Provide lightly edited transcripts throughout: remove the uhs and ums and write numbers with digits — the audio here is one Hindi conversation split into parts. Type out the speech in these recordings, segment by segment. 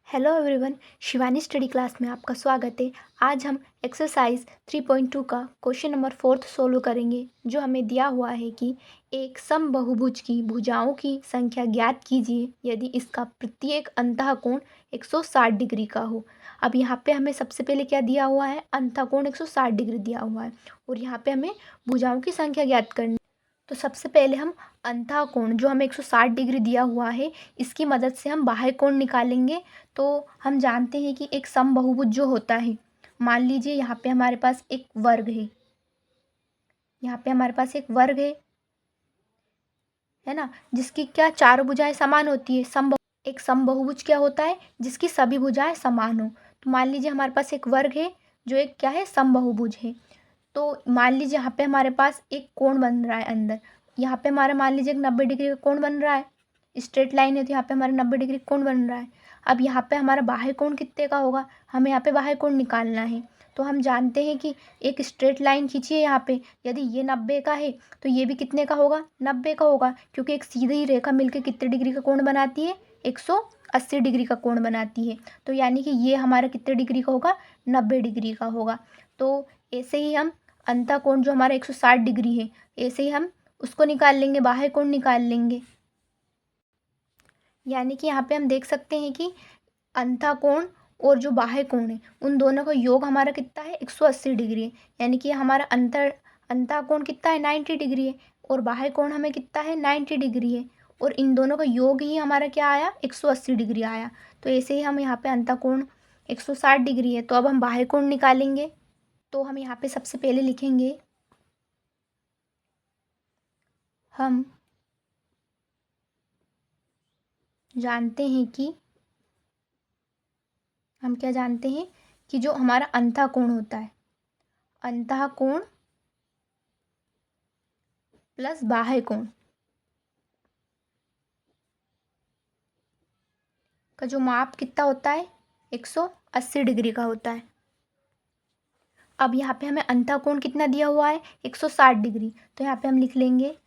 Hello everyone, Shivani study class में आपका स्वागत है। आज हम एक्सरसाइज 3.2 का क्वेश्चन नंबर 4 सोल्व करेंगे, जो हमें दिया हुआ है कि एक समबाहुभुज की भुजाओं की संख्या ज्ञात कीजिए यदि इसका प्रत्येक अंतःकोण 160 डिग्री का हो। अब यहाँ पे हमें सबसे पहले क्या दिया हुआ है, अंतःकोण 160 डिग्री दिया हुआ है और यहाँ पे हमें भुजाओं की संख्या ज्ञात करनी। तो सबसे पहले हम अंतःकोण जो हमें 160 डिग्री दिया हुआ है, इसकी मदद से हम बाह्य कोण निकालेंगे। तो हम जानते हैं कि एक समबाहुभुज जो होता है, मान लीजिए यहाँ पे हमारे पास एक वर्ग है, यहाँ पे हमारे पास एक वर्ग है ना, जिसकी क्या चारों भुजाएं समान होती है। एक समबाहुभुज क्या होता है, जिसकी सभी भुजाएं समान हो। तो मान लीजिए हमारे पास एक वर्ग है जो एक क्या है, समबाहुभुज है। तो मान लीजिए यहाँ पे हमारे पास एक कोण बन रहा है अंदर, यहाँ पे हमारा मान लीजिए एक 90 डिग्री का कोण बन रहा है, स्ट्रेट लाइन है तो यहाँ पे हमारा 90 डिग्री कोण बन रहा है। अब यहाँ पे हमारा बाह्य कोण कितने का होगा, हमें यहाँ पे बाह्य कोण निकालना है। तो हम जानते हैं कि एक स्ट्रेट लाइन खींचिए यहाँ पे, यदि ये 90 का है तो ये भी कितने का होगा, 90 का होगा, क्योंकि एक सीधी रेखा मिलकर कितने डिग्री का कोण बनाती है, 180 डिग्री का कोण बनाती है। तो यानी कि ये हमारा कितने डिग्री का होगा, 90 डिग्री का होगा। तो ऐसे ही हम अंतःकोण जो हमारा 160 डिग्री है, ऐसे ही हम उसको निकाल लेंगे, बाह्य कोण निकाल लेंगे। यानी कि यहाँ पे हम देख सकते हैं कि अंतःकोण और जो बाह्य कोण है, उन दोनों का योग हमारा कितना है, 180 डिग्री है। यानी कि हमारा अंतःकोण कितना है, 90 डिग्री है, और बाह्य कोण हमें कितना है, 90 डिग्री है, और इन दोनों का योग ही हमारा क्या आया, 180 डिग्री आया। तो ऐसे ही हम यहाँ पे अंतःकोण 160 डिग्री है, तो अब हम बाह्य कोण निकालेंगे। तो हम यहाँ पे सबसे पहले लिखेंगे, हम जानते हैं कि हम क्या जानते हैं कि जो हमारा अंतःकोण होता है, अंतःकोण प्लस बाह्य कोण का जो माप कितना होता है, 180 डिग्री का होता है। अब यहाँ पे हमें अंतःकोण कितना दिया हुआ है, 160 डिग्री। तो यहाँ पे हम लिख लेंगे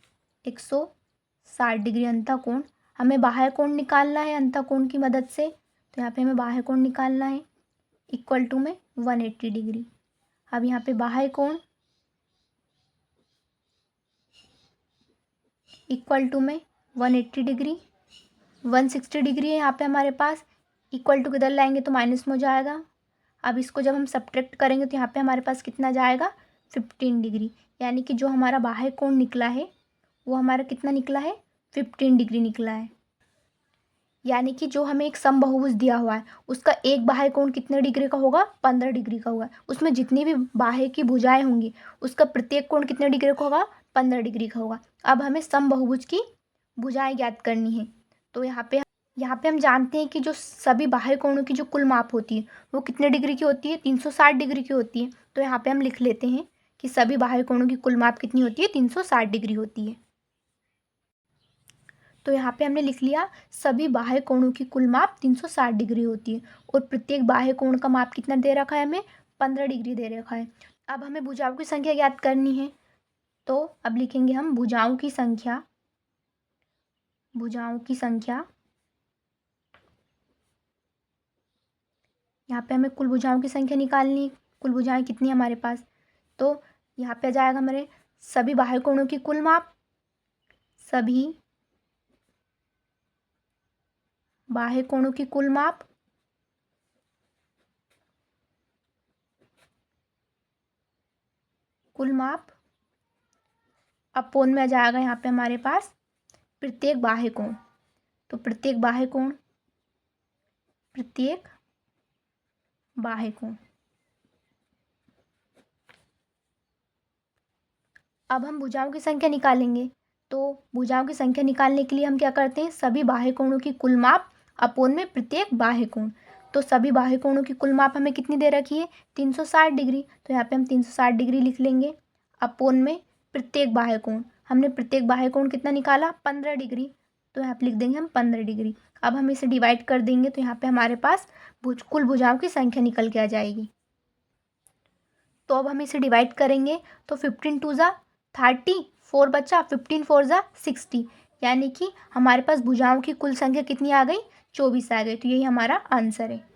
160 डिग्री अंतःकोण। हमें बाह्य कोण निकालना है अंतःकोण की मदद से, तो यहाँ पे हमें बाह्य कोण निकालना है, इक्वल टू में 180 डिग्री। अब यहाँ पे बाह्य कोण इक्वल टू में 180 डिग्री, 160 डिग्री है यहाँ पे हमारे पास, इक्वल टू किधर लाएंगे तो माइनस में हो जाएगा। अब इसको जब हम सब्ट्रैक्ट करेंगे तो यहाँ पे हमारे पास कितना जाएगा, 15 डिग्री। यानी कि जो हमारा बाह्य कोण निकला है वो हमारा कितना निकला है, 15 डिग्री निकला है। यानी कि जो हमें एक समबाहुभुज दिया हुआ है, उसका एक बाह्य कोण कितने डिग्री का होगा, 15 डिग्री का होगा। उसमें जितनी भी बाह्य की भुजाएं होंगी, उसका प्रत्येक कोण कितने डिग्री का होगा, 15 डिग्री का होगा। अब हमें समबाहुभुज की भुजाएं ज्ञात करनी है। तो यहाँ पे हम जानते हैं कि जो सभी बाह्य कोणों की जो कुल माप होती है वो कितने डिग्री की होती है, 360 डिग्री की होती है। तो यहाँ पे हम लिख लेते हैं कि सभी बाह्य कोणों की कुल माप कितनी होती है, 360 डिग्री होती है। तो यहाँ पे हमने लिख लिया, सभी बाह्य कोणों की कुल माप 360 डिग्री होती है, और प्रत्येक बाह्य कोण का माप कितना दे रखा है, हमें 15 डिग्री दे रखा है। अब हमें भुजाओं की संख्या ज्ञात करनी है। तो अब लिखेंगे हम भुजाओं की संख्या, भुजाओं की संख्या। यहाँ पे हमें कुल भुजाओं की संख्या निकालनी है, कुल भुजाएं कितनी है हमारे पास। तो यहाँ पे आ जाएगा हमारे सभी बाह्य कोणों की कुल माप, सभी बाह्य कोणों की कुल माप अपोन में आ जाएगा यहाँ पे हमारे पास प्रत्येक बाह्य कोण। तो प्रत्येक बाह्य कोण अब हम भुजाओं की संख्या निकालेंगे। तो भुजाओं की संख्या निकालने के लिए हम क्या करते हैं, सभी बाह्य कोणों की कुल माप अपोन में प्रत्येक बाह्य कोण। तो सभी बाह्य कोणों की कुल माप हमें कितनी दे रखी है, 360 डिग्री। तो यहाँ पे हम 360 डिग्री लिख लेंगे, अपोन में प्रत्येक बाह्य कोण। हमने प्रत्येक बाह्य कोण कितना निकाला, 15 डिग्री। तो यहाँ पे लिख देंगे हम 15 डिग्री। अब हम इसे डिवाइड कर देंगे तो यहाँ पे हमारे पास कुल भुजाओं की संख्या निकल के आ जाएगी। तो अब हम इसे डिवाइड करेंगे तो 15 टू ज़ा 30, 4 बचा, 15 4 ज़ा 60। यानी कि हमारे पास भुजाओं की कुल संख्या कितनी आ गई, 24 आ गए। तो यही हमारा आंसर है।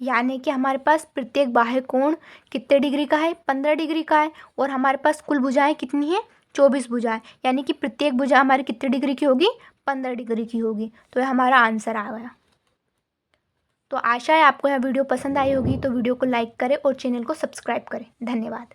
यानी कि हमारे पास प्रत्येक बाह्य कोण कितने डिग्री का है, 15 डिग्री का है। और हमारे पास कुल भुजाएं कितनी है, 24 भुजाएं। यानी कि प्रत्येक भुजा हमारी कितने डिग्री की होगी, 15 डिग्री की होगी। तो यह हमारा आंसर आ गया। तो आशा है आपको यह वीडियो पसंद आई होगी। तो वीडियो को लाइक करें और चैनल को सब्सक्राइब करें। धन्यवाद।